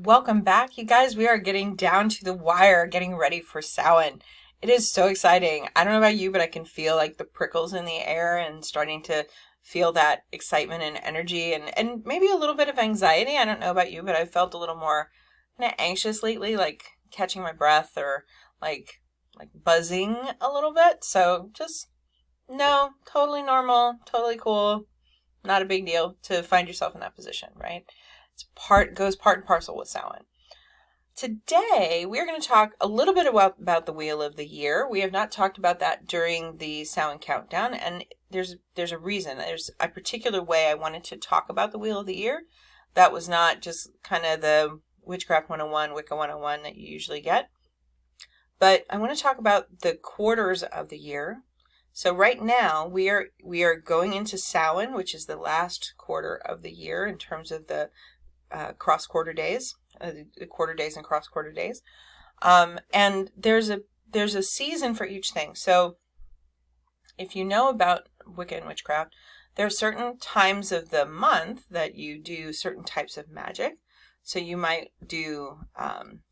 welcome back, you guys. We are getting down to the wire, getting ready for Samhain. It is so exciting. I don't know about you, but I can feel like the prickles in the air and starting to feel that excitement and energy and maybe a little bit of anxiety. I don't know about you, but I've felt a little more kind of anxious lately, like catching my breath or like buzzing a little bit. So just no, totally normal, totally cool. Not a big deal to find yourself in that position, right? Goes part and parcel with Samhain. Today, we're going to talk a little bit about the Wheel of the Year. We have not talked about that during the Samhain countdown, and there's a reason. There's a particular way I wanted to talk about the Wheel of the Year. That was not just kind of the Witchcraft 101, Wicca 101 that you usually get. But I want to talk about the quarters of the year. So right now, we are going into Samhain, which is the last quarter of the year in terms of the cross-quarter days, the quarter days and cross-quarter days. And there's a season for each thing. So if you know about Wicca and witchcraft, there are certain times of the month that you do certain types of magic. So you might do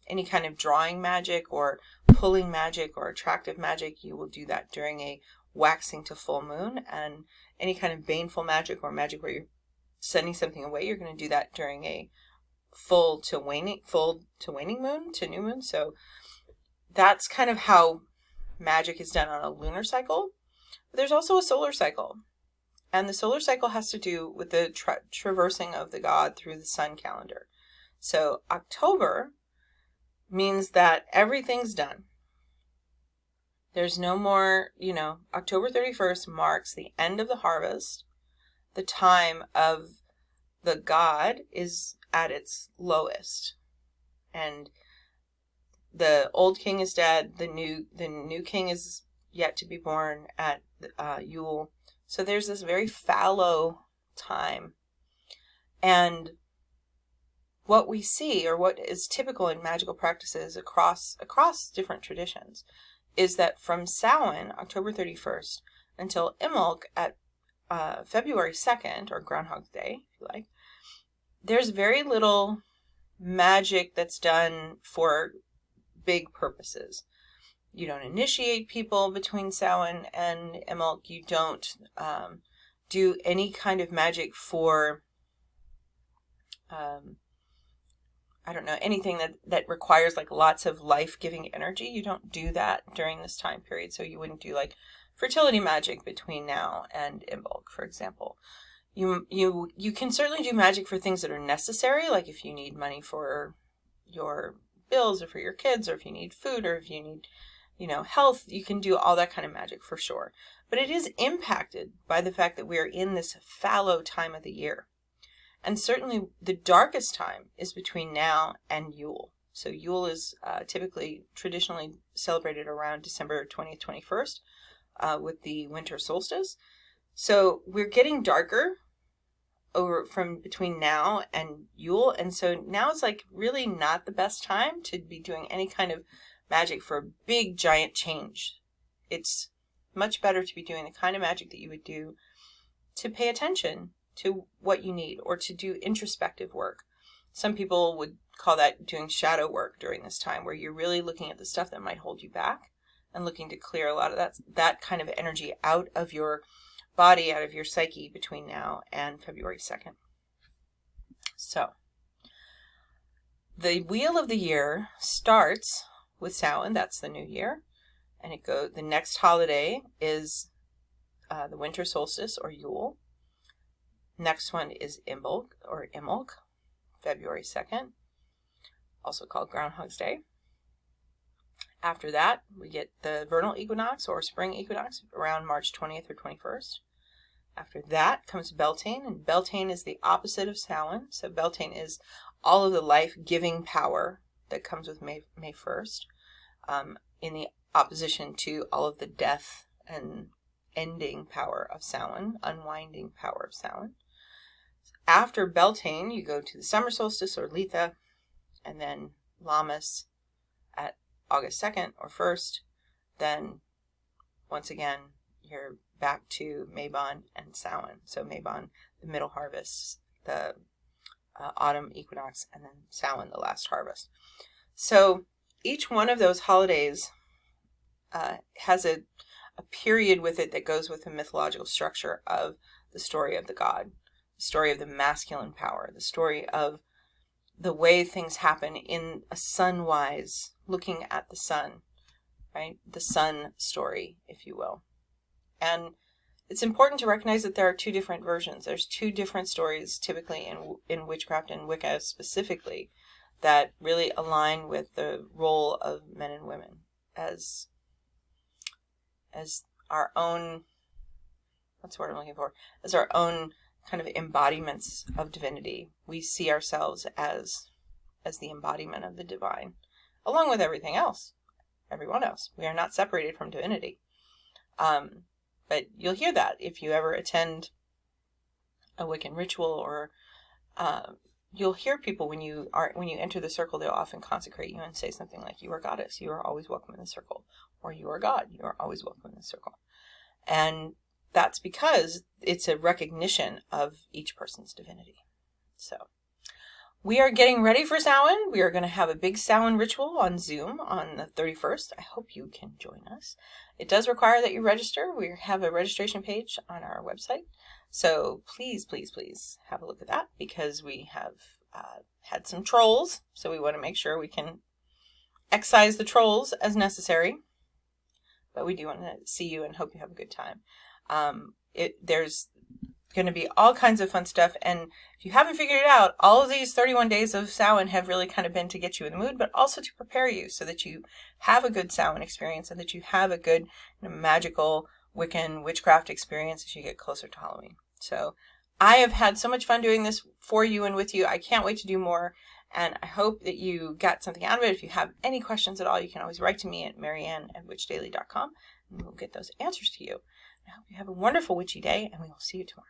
any kind of drawing magic or pulling magic or attractive magic. You will do that during a waxing to full moon, and any kind of baneful magic or magic where you're sending something away, you're going to do that during a full to waning moon, to new moon. So that's kind of how magic is done on a lunar cycle. But there's also a solar cycle, and the solar cycle has to do with the traversing of the god through the sun calendar. So October means that everything's done. There's no more, October 31st marks the end of the harvest. The time of the god is at its lowest, and the old king is dead. The new king is yet to be born at Yule. So there's this very fallow time, and what we see, or what is typical in magical practices across different traditions, is that from Samhain, October 31st, until Imbolc at February 2nd, or Groundhog's Day, if you like, there's very little magic that's done for big purposes. You don't initiate people between Samhain and Imbolc. You don't do any kind of magic for, anything that requires like lots of life-giving energy. You don't do that during this time period. So you wouldn't do like fertility magic between now and Imbolc, for example. You can certainly do magic for things that are necessary, like if you need money for your bills or for your kids, or if you need food, or if you need, health, you can do all that kind of magic for sure. But it is impacted by the fact that we are in this fallow time of the year. And certainly the darkest time is between now and Yule. So Yule is traditionally celebrated around December 20th, 21st with the Winter Solstice. So we're getting darker from between now and Yule. And so now it's like really not the best time to be doing any kind of magic for a big giant change. It's much better to be doing the kind of magic that you would do to pay attention to what you need, or to do introspective work. Some people would call that doing shadow work during this time, where you're really looking at the stuff that might hold you back and looking to clear a lot of that kind of energy out of your body, out of your psyche between now and February 2nd. So the Wheel of the Year starts with Samhain, that's the new year, and the next holiday is the Winter Solstice, or Yule. Next one is Imbolc, February 2nd, also called Groundhog's Day. After that, we get the vernal equinox, or spring equinox, around March 20th or 21st. After that comes Beltane, and Beltane is the opposite of Samhain. So Beltane is all of the life-giving power that comes with May 1st, in the opposition to all of the death and ending power of Samhain, unwinding power of Samhain. After Beltane, you go to the summer solstice, or Letha, and then Lammas at August 2nd or 1st. Then, once again, you're back to Mabon and Samhain. So Mabon, the middle harvest, the autumn equinox, and then Samhain, the last harvest. So each one of those holidays has a period with it that goes with the mythological structure of the story of the god, the story of the masculine power, the story of the way things happen in a sunwise, looking at the sun, right? The sun story, if you will. And it's important to recognize that there are two different versions. There's two different stories typically in witchcraft and Wicca specifically that really align with the role of men and women as our own, what's the word I'm looking for? As our own kind of embodiments of divinity. We see ourselves as the embodiment of the divine, along with everything else, everyone else. We are not separated from divinity. But you'll hear that if you ever attend a Wiccan ritual, or you'll hear people when you enter the circle, they'll often consecrate you and say something like, "You are goddess, you are always welcome in the circle," or "You are God, you are always welcome in the circle." And that's because it's a recognition of each person's divinity. So we are getting ready for Samhain. We are going to have a big Samhain ritual on Zoom on the 31st. I hope you can join us. It does require that you register. We have a registration page on our website. So please, please, please have a look at that, because we have had some trolls. So we want to make sure we can excise the trolls as necessary. But we do want to see you and hope you have a good time. There's going to be all kinds of fun stuff, and if you haven't figured it out, all of these 31 days of Samhain have really kind of been to get you in the mood, but also to prepare you so that you have a good Samhain experience and that you have a good, magical Wiccan witchcraft experience as you get closer to Halloween. So I have had so much fun doing this for you and with you. I can't wait to do more, and I hope that you got something out of it. If you have any questions at all, you can always write to me at marianne@witchdaily.com, and we'll get those answers to you. I hope you have a wonderful witchy day, and we will see you tomorrow.